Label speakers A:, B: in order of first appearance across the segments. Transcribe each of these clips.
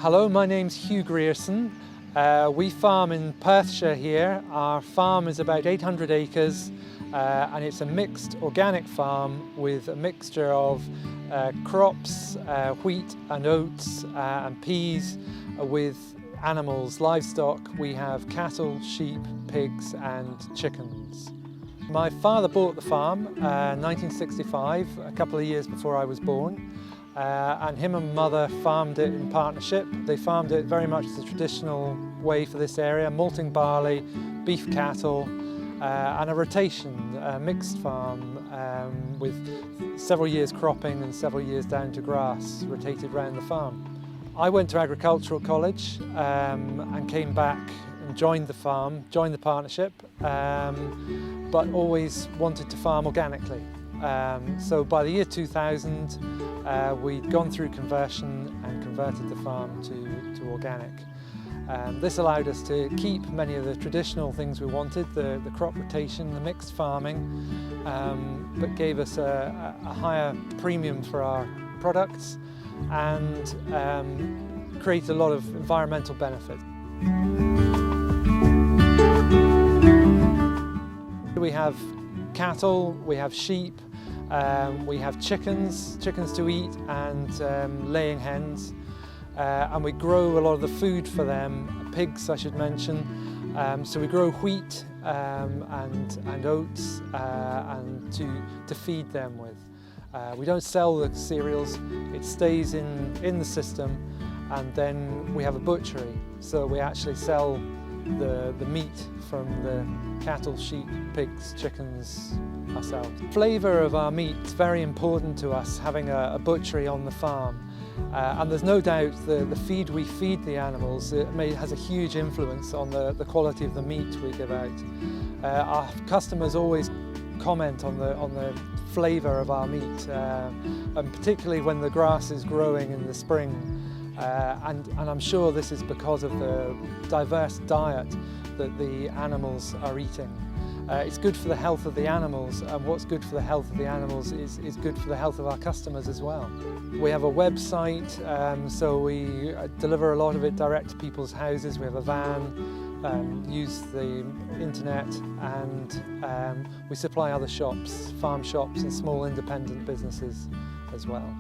A: Hello, my name's Hugh Grierson. We farm in Perthshire here. Our farm is about 800 acres and it's a mixed organic farm with a mixture of crops, wheat and oats and peas with animals, livestock. We have cattle, sheep, pigs and chickens. My father bought the farm in 1965, a couple of years before I was born. And him and mother farmed it in partnership. They farmed it very much the traditional way for this area, malting barley, beef cattle, and a rotation, a mixed farm with several years cropping and several years down to grass, rotated around the farm. I went to agricultural college and came back and joined the farm, joined the partnership, but always wanted to farm organically. So by the year 2000, we'd gone through conversion and converted the farm to organic. This allowed us to keep many of the traditional things we wanted, the crop rotation, the mixed farming, but gave us a higher premium for our products and created a lot of environmental benefit. We have cattle, we have sheep, we have chickens to eat and laying hens, and we grow a lot of the food for them, pigs I should mention, so we grow wheat and oats and to feed them with. We don't sell the cereals, it stays in the system, and then we have a butchery, so we actually sell the meat from the cattle, sheep, pigs, chickens ourselves. Flavour of our meat is very important to us, having a butchery on the farm. And there's no doubt the feed we feed the animals has a huge influence on the quality of the meat we give out. Our customers always comment on the flavour of our meat, and particularly when the grass is growing in the spring. And I'm sure this is because of the diverse diet that the animals are eating. It's good for the health of the animals, and what's good for the health of the animals is good for the health of our customers as well. We have a website, so we deliver a lot of it direct to people's houses. We have a van, use the internet, and we supply other shops, farm shops and small independent businesses as well.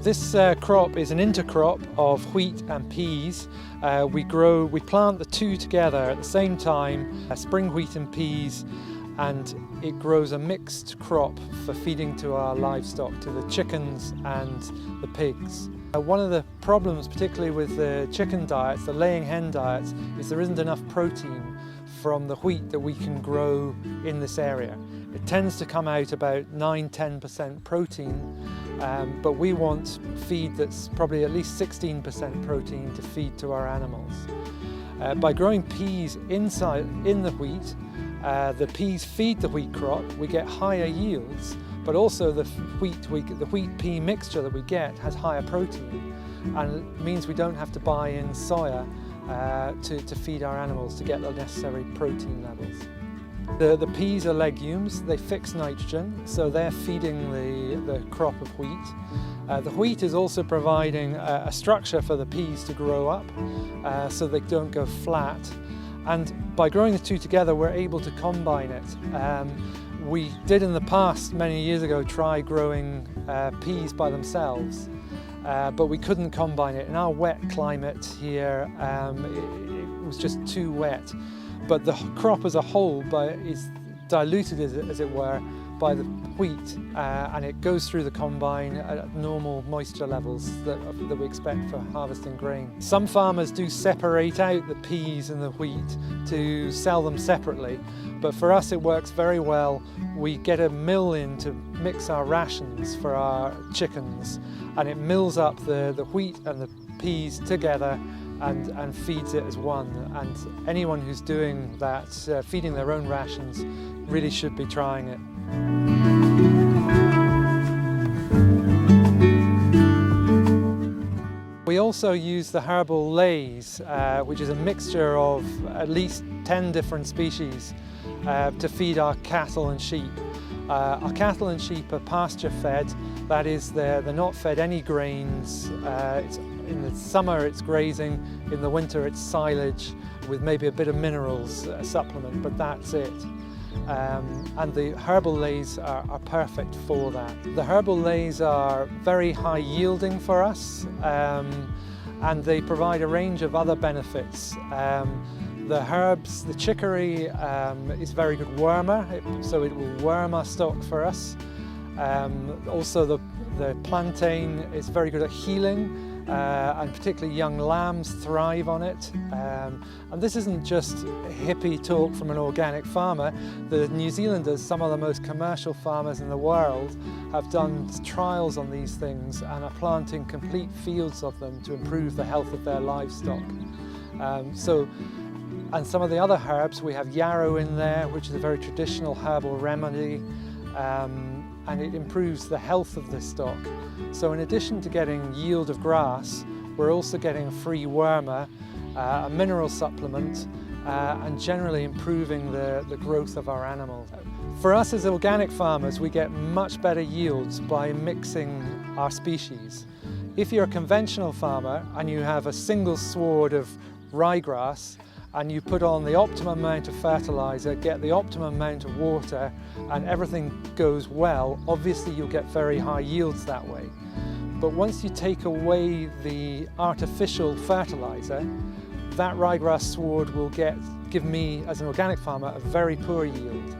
A: This crop is an intercrop of wheat and peas. We plant the two together at the same time, spring wheat and peas, and it grows a mixed crop for feeding to our livestock, to the chickens and the pigs. One of the problems, particularly with the chicken diets, the laying hen diets, is there isn't enough protein from the wheat that we can grow in this area. It tends to come out about 9–10% protein, but we want feed that's probably at least 16% protein to feed to our animals. By growing peas in the wheat, the peas feed the wheat crop, we get higher yields, but also the wheat-pea mixture that we get has higher protein, and it means we don't have to buy in soya to feed our animals to get the necessary protein levels. The peas are legumes, they fix nitrogen, so they're feeding the crop of wheat. The wheat is also providing a structure for the peas to grow up so they don't go flat. And by growing the two together, we're able to combine it. We did in the past, many years ago, try growing peas by themselves, but we couldn't combine it. In our wet climate here, it was just too wet. But the crop as a whole is diluted, as it were, by the wheat, and it goes through the combine at normal moisture levels that we expect for harvesting grain. Some farmers do separate out the peas and the wheat to sell them separately, but for us it works very well. We get a mill in to mix our rations for our chickens, and it mills up the wheat and the peas together and feeds it as one. And anyone who's doing that, feeding their own rations, really should be trying it. We also use the herbal leys, which is a mixture of at least 10 different species to feed our cattle and sheep. Our cattle and sheep are pasture fed, that is they're not fed any grains. In the summer it's grazing, in the winter it's silage with maybe a bit of minerals supplement, but that's it. And the herbal leys are perfect for that. The herbal leys are very high yielding for us, and they provide a range of other benefits. The herbs, the chicory is a very good wormer, so it will worm our stock for us. Also the plantain is very good at healing, and particularly young lambs thrive on it. And this isn't just hippie talk from an organic farmer. The New Zealanders, some of the most commercial farmers in the world, have done trials on these things and are planting complete fields of them to improve the health of their livestock. And some of the other herbs, we have yarrow in there, which is a very traditional herbal remedy, and it improves the health of the stock. So in addition to getting yield of grass, we're also getting a free wormer, a mineral supplement, and generally improving the growth of our animals. For us as organic farmers, we get much better yields by mixing our species. If you're a conventional farmer and you have a single sward of ryegrass, and you put on the optimum amount of fertiliser, get the optimum amount of water, and everything goes well, obviously you'll get very high yields that way. But once you take away the artificial fertiliser, that ryegrass sward will give me, as an organic farmer, a very poor yield.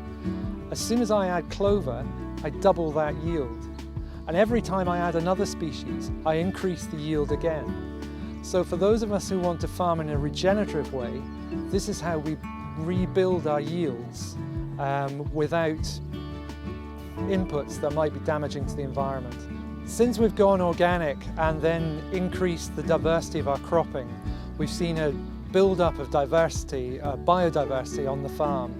A: As soon as I add clover, I double that yield. And every time I add another species, I increase the yield again. So for those of us who want to farm in a regenerative way, this is how we rebuild our yields without inputs that might be damaging to the environment. Since we've gone organic and then increased the diversity of our cropping, we've seen a build-up of diversity, biodiversity on the farm,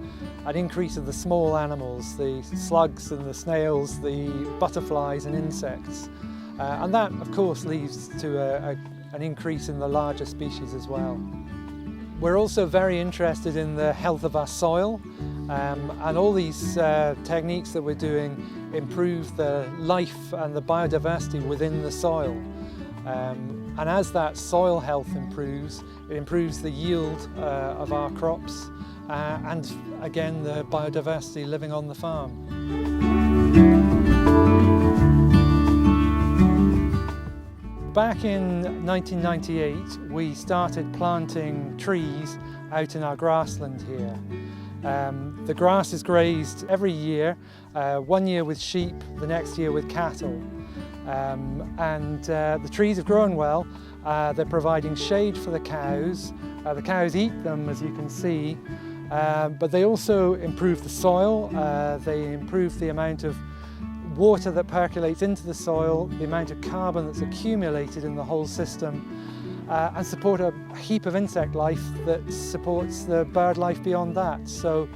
A: an increase of the small animals, the slugs and the snails, the butterflies and insects. And that, of course, leads to an increase in the larger species as well. We're also very interested in the health of our soil, and all these techniques that we're doing improve the life and the biodiversity within the soil. And as that soil health improves, it improves the yield of our crops and again the biodiversity living on the farm. Back in 1998, we started planting trees out in our grassland here. The grass is grazed every year, one year with sheep, the next year with cattle. The trees have grown well. They're providing shade for the cows. The cows eat them, as you can see, but they also improve the soil. They improve the amount of water that percolates into the soil, the amount of carbon that's accumulated in the whole system, and support a heap of insect life that supports the bird life beyond that. So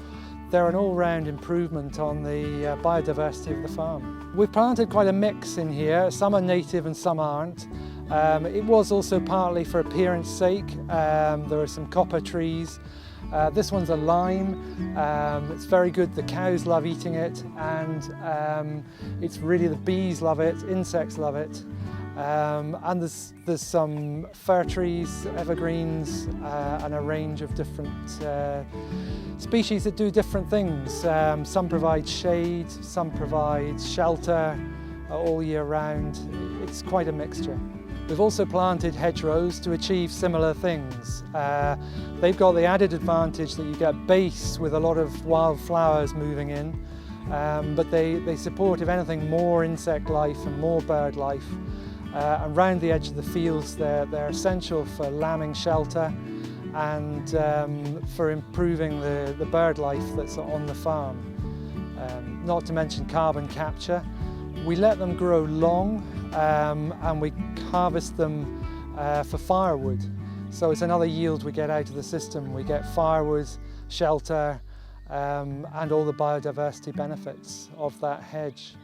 A: they're an all-round improvement on the biodiversity of the farm. We've planted quite a mix in here. Some are native and some aren't. It was also partly for appearance sake. There are some copper trees. This one's a lime. It's very good. The cows love eating it, and it's really the bees love it, insects love it. And there's some fir trees, evergreens, and a range of different species that do different things. Some provide shade, some provide shelter all year round. It's quite a mixture. We've also planted hedgerows to achieve similar things. They've got the added advantage that you get base with a lot of wild flowers moving in, but they support, if anything, more insect life and more bird life. And round the edge of the fields, they're essential for lambing shelter and for improving the bird life that's on the farm. Not to mention carbon capture. We let them grow long and we harvest them for firewood. So it's another yield we get out of the system. We get firewood, shelter, and all the biodiversity benefits of that hedge.